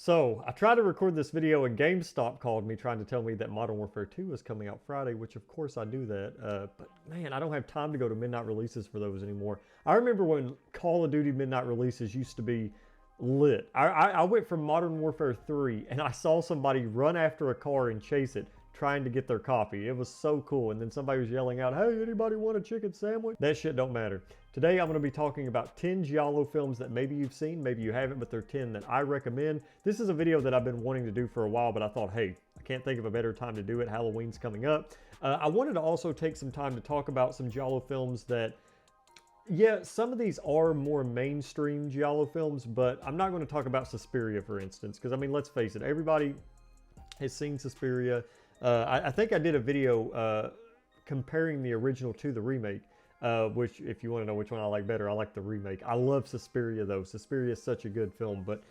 So I tried to record this video and GameStop called me trying to tell me that Modern Warfare 2 is coming out Friday, which of course I knew that. But man, I don't have time to go to midnight releases for those anymore. I remember when Call of Duty midnight releases used to be lit. I went from Modern Warfare 3 and I saw somebody run after a car and chase it, trying to get their copy. It was so cool. And then somebody was yelling out, "Hey, anybody want a chicken sandwich?" That shit don't matter. Today I'm going to be talking about 10 Giallo films that maybe you've seen, maybe you haven't, but they're 10 that I recommend. This is a video that I've been wanting to do for a while, but I thought, hey, I can't think of a better time to do it. Halloween's coming up. I wanted to also take some time to talk about some Giallo films that, yeah, some of these are more mainstream Giallo films, but I'm not going to talk about Suspiria, for instance, because I mean, let's face it, everybody has seen Suspiria. I think I did a video comparing the original to the remake, which, if you want to know which one I like better, I like the remake. I love Suspiria, though. Suspiria is such a good film, but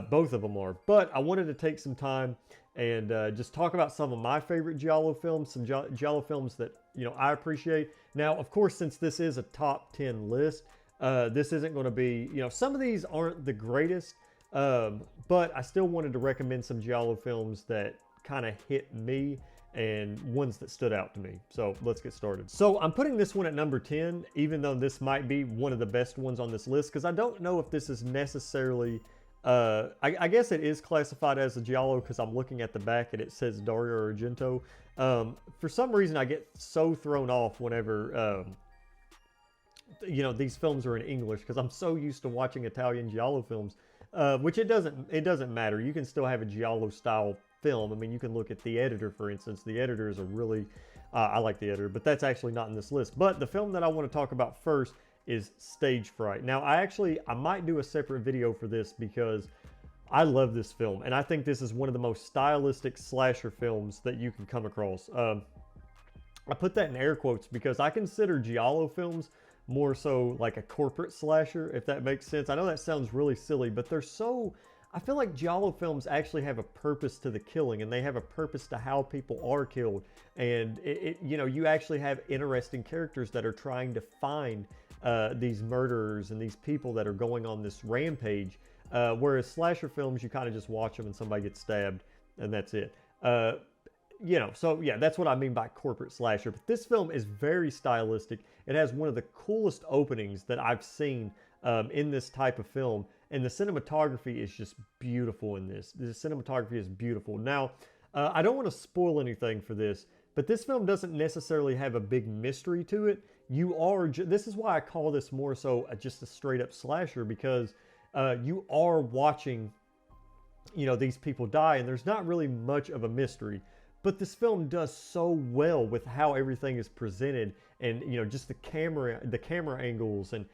both of them are. But I wanted to take some time and just talk about some of my favorite Giallo films, some Giallo films that, you know, I appreciate. Now, of course, since this is a top 10 list, this isn't going to be, you know, some of these aren't the greatest, but I still wanted to recommend some Giallo films that kind of hit me and ones that stood out to me. So let's get started. So I'm putting this one at number 10, even though this might be one of the best ones on this list, because I don't know if this is necessarily, I guess it is classified as a Giallo because I'm looking at the back and it says Dario Argento. For some reason I get so thrown off whenever, you know, these films are in English because I'm so used to watching Italian Giallo films, which it doesn't matter. You can still have a Giallo style film. I mean, you can look at The Editor, for instance. The Editor is a really, I like The Editor, but that's actually not in this list. But the film that I want to talk about first is Stage Fright. Now, I might do a separate video for this because I love this film, and I think this is one of the most stylistic slasher films that you can come across. I put that in air quotes because I consider Giallo films more so like a corporate slasher, if that makes sense. I know that sounds really silly, but they're so, I feel like Giallo films actually have a purpose to the killing, and they have a purpose to how people are killed. And you know, you actually have interesting characters that are trying to find these murderers and these people that are going on this rampage. Whereas slasher films, you kind of just watch them and somebody gets stabbed and that's it. You know, so yeah, that's what I mean by corporate slasher. But this film is very stylistic. It has one of the coolest openings that I've seen in this type of film. And the cinematography is just beautiful in this. The cinematography is beautiful. Now, I don't want to spoil anything for this, but this film doesn't necessarily have a big mystery to it. This is why I call this more so just a straight up slasher, because you are watching, you know, these people die, and there's not really much of a mystery. But this film does so well with how everything is presented, and, you know, just the camera angles, and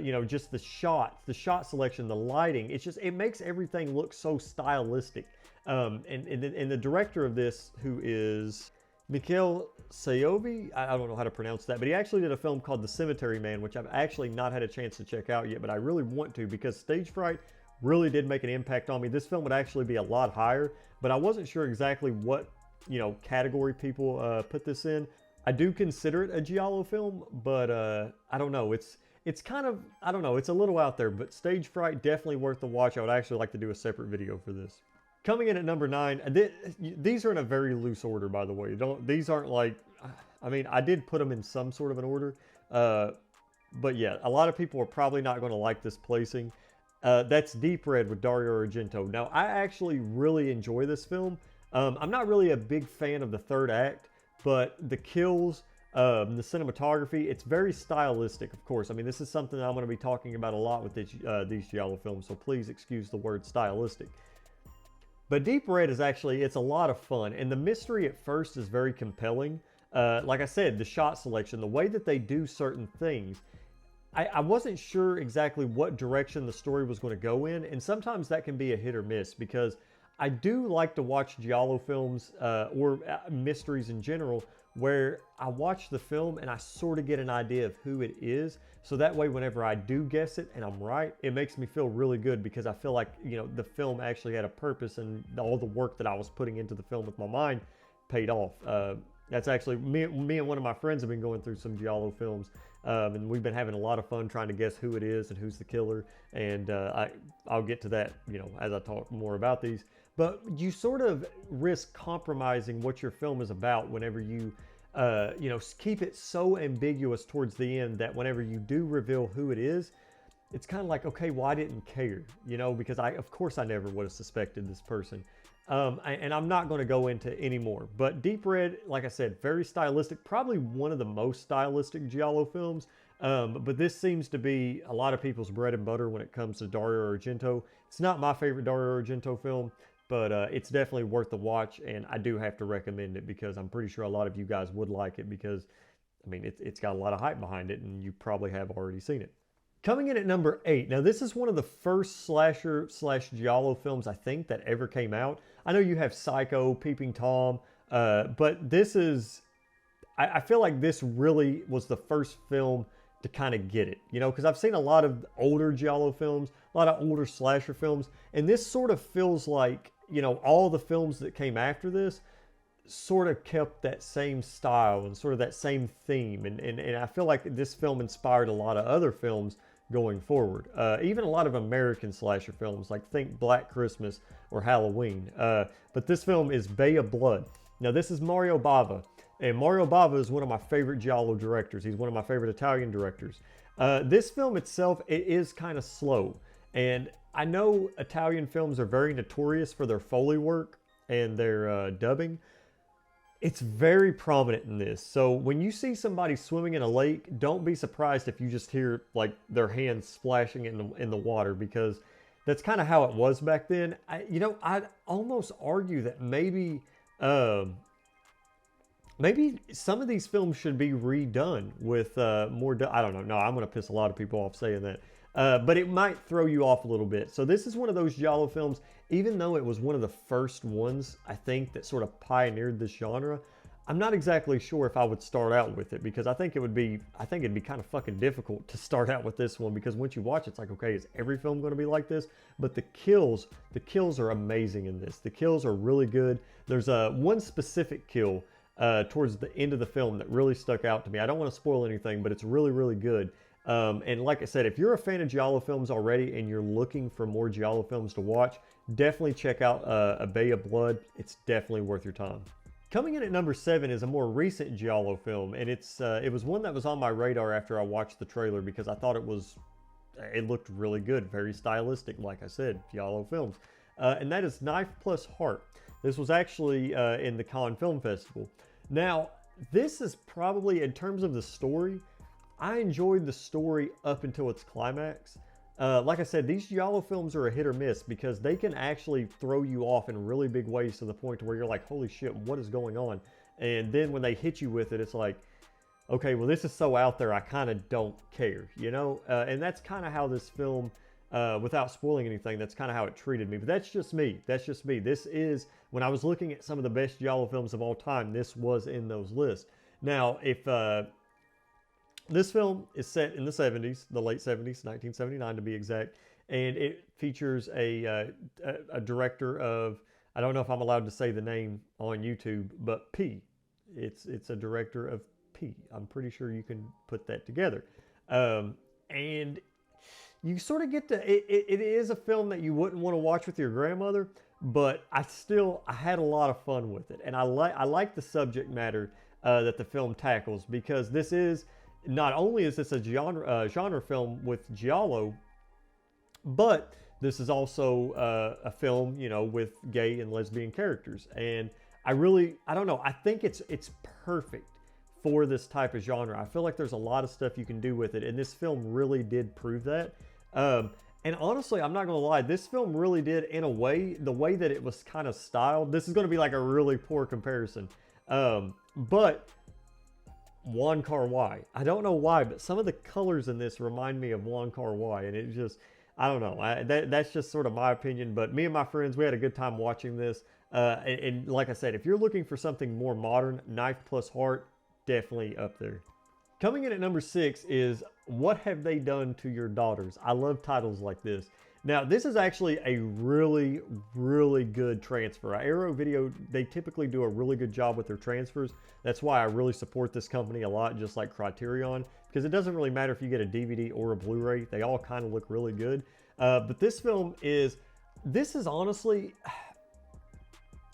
you know, just the shot selection, the lighting. It makes everything look so stylistic. And the director of this, who is Michele Soavi, I don't know how to pronounce that, but he actually did a film called The Cemetery Man, which I've actually not had a chance to check out yet, but I really want to, because Stage Fright really did make an impact on me. This film would actually be a lot higher, but I wasn't sure exactly what, you know, category people put this in. I do consider it a Giallo film, but I don't know. It's kind of, I don't know, it's a little out there, but Stage Fright, definitely worth the watch. I would actually like to do a separate video for this. Coming in at number 9, these are in a very loose order, by the way. These aren't like, I mean, I did put them in some sort of an order, but yeah, a lot of people are probably not going to like this placing. That's Deep Red with Dario Argento. Now, I actually really enjoy this film. I'm not really a big fan of the third act, but the kills, the cinematography, it's very stylistic, of course. I mean, this is something I'm going to be talking about a lot with these Giallo films, so please excuse the word stylistic. But Deep Red is actually, it's a lot of fun, and the mystery at first is very compelling. Like I said, the shot selection, the way that they do certain things, I wasn't sure exactly what direction the story was going to go in, and sometimes that can be a hit or miss, because I do like to watch Giallo films or mysteries in general, where I watch the film and I sort of get an idea of who it is. So that way, whenever I do guess it and I'm right, it makes me feel really good, because I feel like, you know, the film actually had a purpose, and all the work that I was putting into the film with my mind paid off. That's actually, me and one of my friends have been going through some Giallo films, and we've been having a lot of fun trying to guess who it is and who's the killer. And I'll get to that, as I talk more about these. But you sort of risk compromising what your film is about whenever you, keep it so ambiguous towards the end that whenever you do reveal who it is, it's kind of like, okay, well, I didn't care, because of course I never would have suspected this person. And I'm not going to go into any more, but Deep Red, like I said, very stylistic, probably one of the most stylistic Giallo films. But this seems to be a lot of people's bread and butter when it comes to Dario Argento. It's not my favorite Dario Argento film, but it's definitely worth the watch, and I do have to recommend it because I'm pretty sure a lot of you guys would like it because, it's got a lot of hype behind it, and you probably have already seen it. Coming in at number 8. Now, this is one of the first slasher/Giallo films I think that ever came out. I know you have Psycho, Peeping Tom, but this is, I feel like this really was the first film to kind of get it, because I've seen a lot of older Giallo films, a lot of older slasher films, and this sort of feels like, all the films that came after this sort of kept that same style and sort of that same theme. And I feel like this film inspired a lot of other films going forward. Even a lot of American slasher films, like think Black Christmas or Halloween. But this film is Bay of Blood. Now, this is Mario Bava. And Mario Bava is one of my favorite Giallo directors. He's one of my favorite Italian directors. This film itself, it is kind of slow. And I know Italian films are very notorious for their Foley work and their dubbing. It's very prominent in this. So when you see somebody swimming in a lake, don't be surprised if you just hear like their hands splashing in the water, because that's kind of how it was back then. I'd almost argue that maybe some of these films should be redone with more. I don't know. No, I'm going to piss a lot of people off saying that. But it might throw you off a little bit. So this is one of those Giallo films, even though it was one of the first ones, I think, that sort of pioneered this genre, I'm not exactly sure if I would start out with it, because I think it'd be kind of fucking difficult to start out with this one, because once you watch it, it's like, okay, is every film going to be like this? But the kills are amazing in this. The kills are really good. There's one specific kill towards the end of the film that really stuck out to me. I don't want to spoil anything, but it's really, really good. And like I said, if you're a fan of Giallo films already and you're looking for more Giallo films to watch, definitely check out A Bay of Blood. It's definitely worth your time. Coming in at number 7 is a more recent Giallo film, and it was one that was on my radar after I watched the trailer because I thought it looked really good, very stylistic, like I said, Giallo films. And that is Knife Plus Heart. This was actually in the Cannes Film Festival. Now, this is probably, in terms of the story, I enjoyed the story up until its climax. Like I said, these Giallo films are a hit or miss because they can actually throw you off in really big ways to the point where you're like, holy shit, what is going on? And then when they hit you with it, it's like, okay, well, this is so out there, I kind of don't care, And that's kind of how this film, without spoiling anything, that's kind of how it treated me. But that's just me. That's just me. This is, when I was looking at some of the best Giallo films of all time, this was in those lists. Now, if this film is set in the 70s, the late 70s, 1979 to be exact, and it features a director of, I don't know if I'm allowed to say the name on YouTube, but P. It's a director of P. I'm pretty sure you can put that together. And you sort of get to, it is a film that you wouldn't want to watch with your grandmother, but I had a lot of fun with it. And I like the subject matter that the film tackles, because this is, not only is this a genre film with Giallo, but this is also a film, with gay and lesbian characters. And I don't know, I think it's perfect for this type of genre. I feel like there's a lot of stuff you can do with it, and this film really did prove that. And honestly, I'm not going to lie, this film really did, in a way, the way that it was kind of styled. This is going to be like a really poor comparison. But Wong Kar-wai. I don't know why, but some of the colors in this remind me of Wong Kar-wai, and it just, I don't know. That's just sort of my opinion, but me and my friends, we had a good time watching this. And like I said, if you're looking for something more modern, Knife Plus Heart, definitely up there. Coming in at number 6 is What Have They Done to Your Daughters? I love titles like this. Now, this is actually a really, really good transfer. Arrow Video, they typically do a really good job with their transfers. That's why I really support this company a lot, just like Criterion, because it doesn't really matter if you get a DVD or a Blu-ray. They all kind of look really good. But this film is, this is honestly,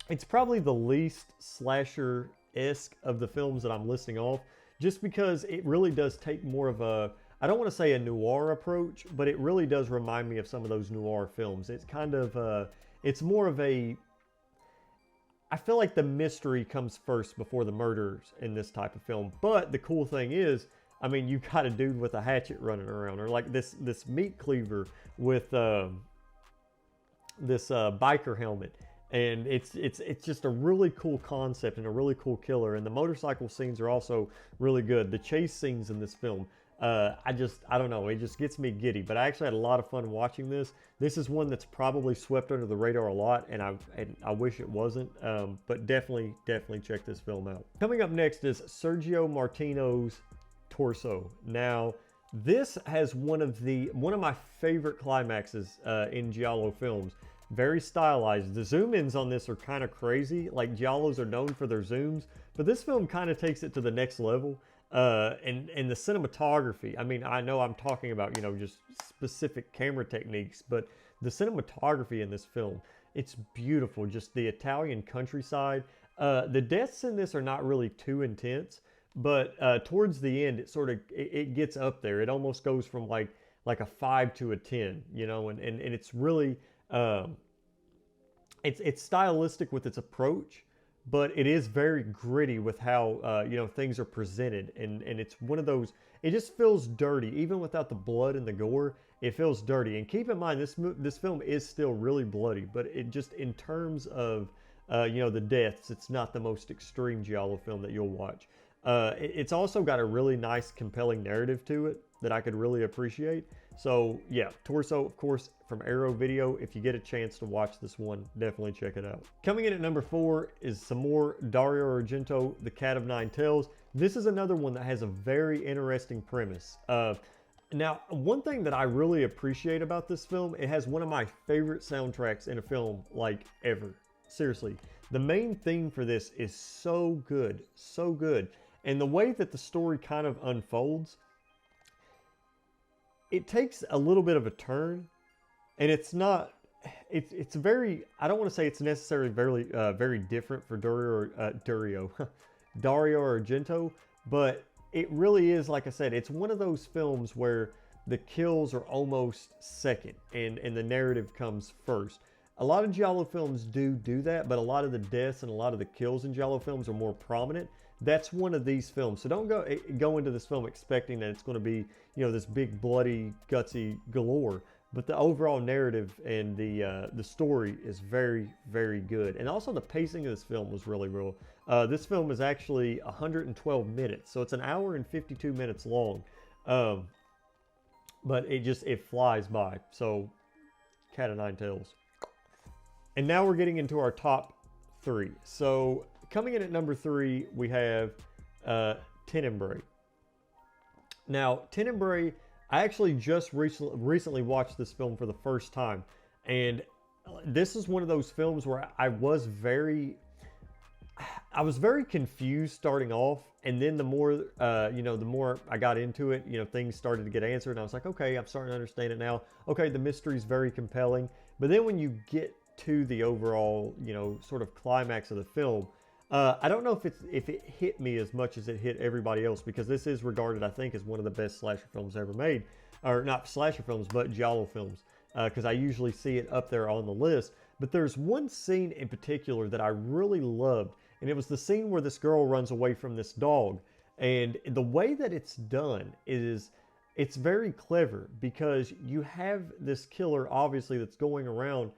it's probably the least slasher-esque of the films that I'm listing off, just because it really does take more of a, I don't want to say a noir approach, but it really does remind me of some of those noir films. It's kind of, it's more of a, I feel like the mystery comes first before the murders in this type of film. But the cool thing is, I mean, you got a dude with a hatchet running around, or like this meat cleaver with this biker helmet. And it's just a really cool concept and a really cool killer. And the motorcycle scenes are also really good. The chase scenes in this film, I don't know, it just gets me giddy. But I actually had a lot of fun watching this. This is one that's probably swept under the radar a lot, and I wish it wasn't. But definitely check this film out. Coming up next is Sergio Martino's Torso. Now, this has one of my favorite climaxes in Giallo films. Very stylized. The zoom-ins on this are kind of crazy. Like, Giallos are known for their zooms, but this film kind of takes it to the next level. And the cinematography, I mean, I know I'm talking about, you know, just specific camera techniques, but the cinematography in this film, it's beautiful. Just the Italian countryside. The deaths in this are not really too intense, but towards the end, it gets up there. It almost goes from like a 5 to a 10, you know, and it's really, it's stylistic with its approach, but it is very gritty with how you know, things are presented, and it's one of those, it just feels dirty even without the blood and the gore. It feels dirty. And keep in mind, this film is still really bloody, but it just, in terms of you know, the deaths, it's not the most extreme Giallo film that you'll watch. It's also got a really nice, compelling narrative to it that I could really appreciate. So yeah, Torso, of course, from Arrow Video. If you get a chance to watch this one, definitely check it out. Coming in at number 4 is some more Dario Argento, The Cat of Nine Tails. This is another one that has a very interesting premise. Now, one thing that I really appreciate about this film, it has one of my favorite soundtracks in a film, like, ever. Seriously. The main theme for this is so good, so good. And the way that the story kind of unfolds, it takes a little bit of a turn, and it's very, I don't want to say it's necessarily very different for Dario Argento, but it really is, like I said, it's one of those films where the kills are almost second and the narrative comes first. A lot of Giallo films do that, but a lot of the deaths and a lot of the kills in Giallo films are more prominent. That's one of these films. So don't go into this film expecting that it's going to be, you know, this big, bloody, gutsy galore. But the overall narrative and the story is very, very good. And also the pacing of this film was really real. This film is actually 112 minutes. So it's an hour and 52 minutes long. But it flies by. So, Cat of Nine Tails. And now we're getting into our top 3. So, coming in at number 3, we have Tenebrae. Now, Tenebrae, I actually just recently watched this film for the first time. And this is one of those films where I was very confused starting off. And then the more, you know, the more I got into it, you know, things started to get answered. And I was like, okay, I'm starting to understand it now. Okay, the mystery is very compelling. But then when you get to the overall, you know, sort of climax of the film, I don't know if it hit me as much as it hit everybody else, because this is regarded, I think, as one of the best slasher films ever made. Or not slasher films, but Giallo films, because I usually see it up there on the list. But there's one scene in particular that I really loved, and it was the scene where this girl runs away from this dog. And the way that it's done is, it's very clever, because you have this killer, obviously, that's going around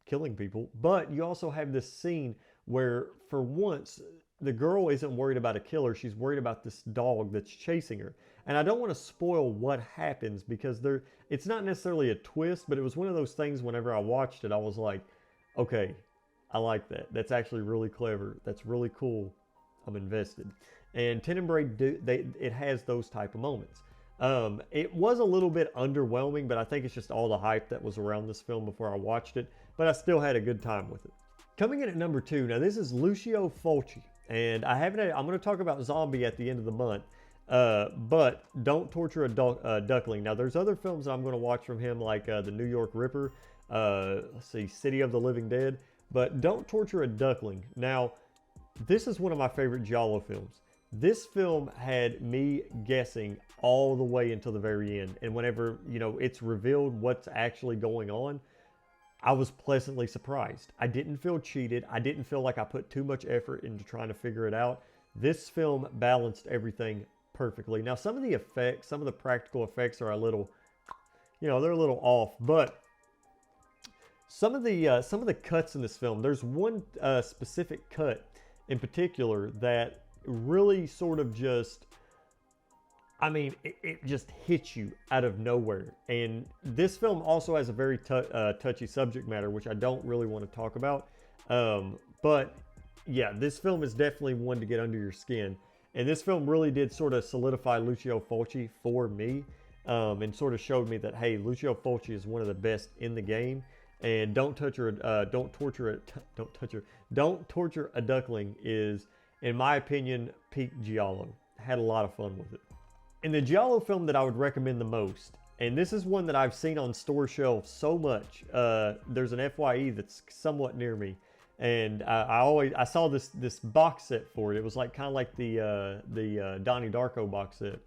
killing people, but you also have this scene where, for once, the girl isn't worried about a killer. She's worried about this dog that's chasing her. And I don't want to spoil what happens, because it's not necessarily a twist, but it was one of those things, whenever I watched it, I was like, okay, I like that. That's actually really clever. That's really cool. I'm invested. And Tenebrae, it has those type of moments. It was a little bit underwhelming, but I think it's just all the hype that was around this film before I watched it. But I still had a good time with it. Coming in at number 2, now this is Lucio Fulci, and I'm going to talk about Zombie at the end of the month. But Don't Torture a Duckling. Now, there's other films that I'm going to watch from him, like The New York Ripper, let's see, City of the Living Dead, but Don't Torture a Duckling. Now, this is one of my favorite Giallo films. This film had me guessing all the way until the very end, and whenever, it's revealed what's actually going on, I was pleasantly surprised. I didn't feel cheated. I didn't feel like I put too much effort into trying to figure it out. This film balanced everything perfectly. Now, some of the effects, some of the practical effects are a little, they're a little off, but some of the cuts in this film, there's one specific cut in particular that really sort of just, it just hits you out of nowhere. And this film also has a very touchy subject matter, which I don't really want to talk about. But yeah, this film is definitely one to get under your skin. And this film really did sort of solidify Lucio Fulci for me, and sort of showed me that, hey, Lucio Fulci is one of the best in the game. And Don't Torture a Duckling is, in my opinion, peak Giallo. Had a lot of fun with it. And the Giallo film that I would recommend the most, and this is one that I've seen on store shelves so much. There's an FYE that's somewhat near me, and I saw this box set for it. It was like kind of like the Donnie Darko box set,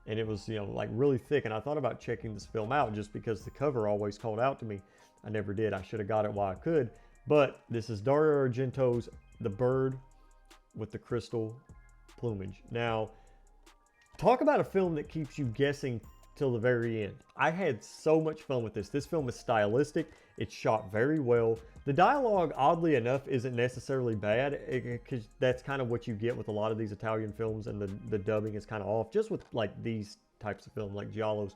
and it was like really thick. And I thought about checking this film out just because the cover always called out to me. I never did. I should have got it while I could. But this is Dario Argento's The Bird with the Crystal Plumage. Now, talk about a film that keeps you guessing till the very end. I had so much fun with this. This film is stylistic. It's shot very well. The dialogue, oddly enough, isn't necessarily bad, because that's kind of what you get with a lot of these Italian films, and the dubbing is kind of off, just with like these types of films like Giallos.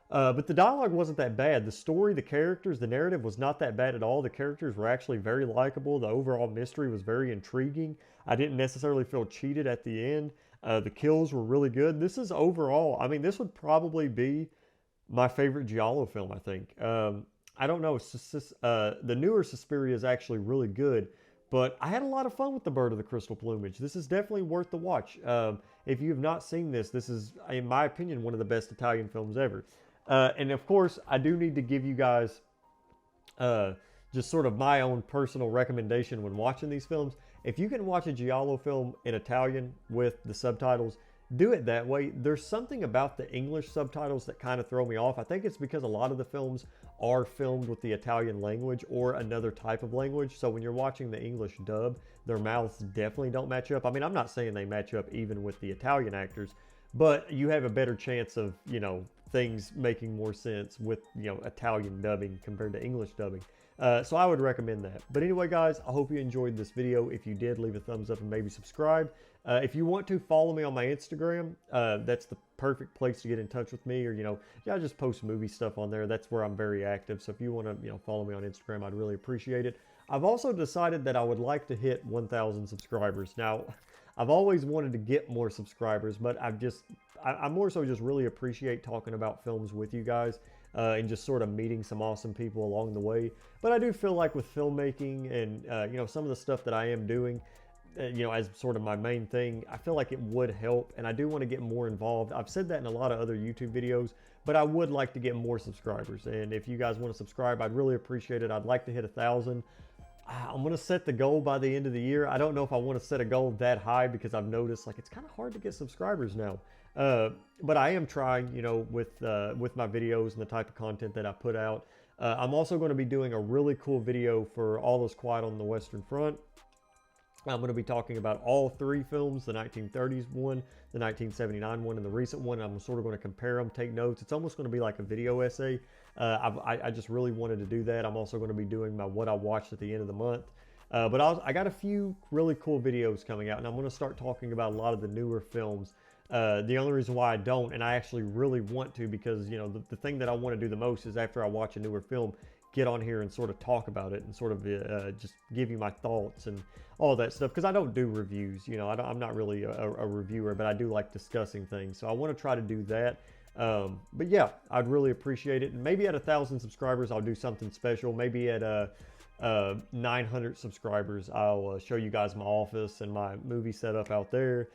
But the dialogue wasn't that bad. The story, the characters, the narrative was not that bad at all. The characters were actually very likable. The overall mystery was very intriguing. I didn't necessarily feel cheated at the end. The kills were really good. This is overall, this would probably be my favorite Giallo film, I think. I don't know, the newer Suspiria is actually really good, but I had a lot of fun with The Bird of the Crystal Plumage. This is definitely worth the watch. If you have not seen this, this is, in my opinion, one of the best Italian films ever. And of course, I do need to give you guys just sort of my own personal recommendation when watching these films. If you can watch a Giallo film in Italian with the subtitles, do it that way. There's something about the English subtitles that kind of throw me off. I think it's because a lot of the films are filmed with the Italian language or another type of language. So when you're watching the English dub, their mouths definitely don't match up. I'm not saying they match up even with the Italian actors, but you have a better chance of, things making more sense with, Italian dubbing compared to English dubbing. So I would recommend that. But anyway, guys, I hope you enjoyed this video. If you did, leave a thumbs up and maybe subscribe. If you want to follow me on my Instagram, that's the perfect place to get in touch with me. Or, I just post movie stuff on there. That's where I'm very active. So if you want to, follow me on Instagram, I'd really appreciate it. I've also decided that I would like to hit 1,000 subscribers. Now, I've always wanted to get more subscribers, but I more so just really appreciate talking about films with you guys. And just sort of meeting some awesome people along the way. But I do feel like with filmmaking and, some of the stuff that I am doing, as sort of my main thing, I feel like it would help. And I do want to get more involved. I've said that in a lot of other YouTube videos, but I would like to get more subscribers. And if you guys want to subscribe, I'd really appreciate it. I'd like to hit 1,000. I'm going to set the goal by the end of the year. I don't know if I want to set a goal that high because I've noticed like it's kind of hard to get subscribers now. But I am trying, with my videos and the type of content that I put out. I'm also going to be doing a really cool video for All Is Quiet on the Western Front. I'm going to be talking about all three films, the 1930s one, the 1979 one, and the recent one. I'm sort of going to compare them, take notes. It's almost going to be like a video essay. I just really wanted to do that. I'm also going to be doing my what I watched at the end of the month. But I got a few really cool videos coming out, and I'm going to start talking about a lot of the newer films. The only reason why I don't, and I actually really want to, because the thing that I want to do the most is after I watch a newer film, get on here and sort of talk about it and sort of just give you my thoughts and all that stuff, because I don't do reviews. I'm not really a reviewer, but I do like discussing things, so I want to try to do that. But yeah, I'd really appreciate it. And maybe at 1,000 subscribers, I'll do something special. Maybe at 900 subscribers, I'll show you guys my office and my movie setup out there.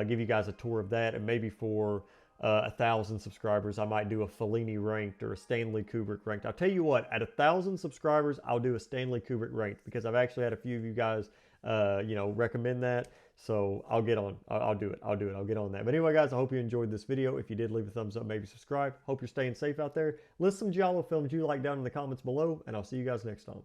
Give you guys a tour of that. And maybe for 1,000 subscribers, I might do a Fellini ranked or a Stanley Kubrick ranked. I'll tell you what, at 1,000 subscribers, I'll do a Stanley Kubrick ranked because I've actually had a few of you guys, recommend that. So I'll get on. I'll do it. I'll do it. I'll get on that. But anyway, guys, I hope you enjoyed this video. If you did, leave a thumbs up, maybe subscribe. Hope you're staying safe out there. List some giallo films you like down in the comments below, and I'll see you guys next time.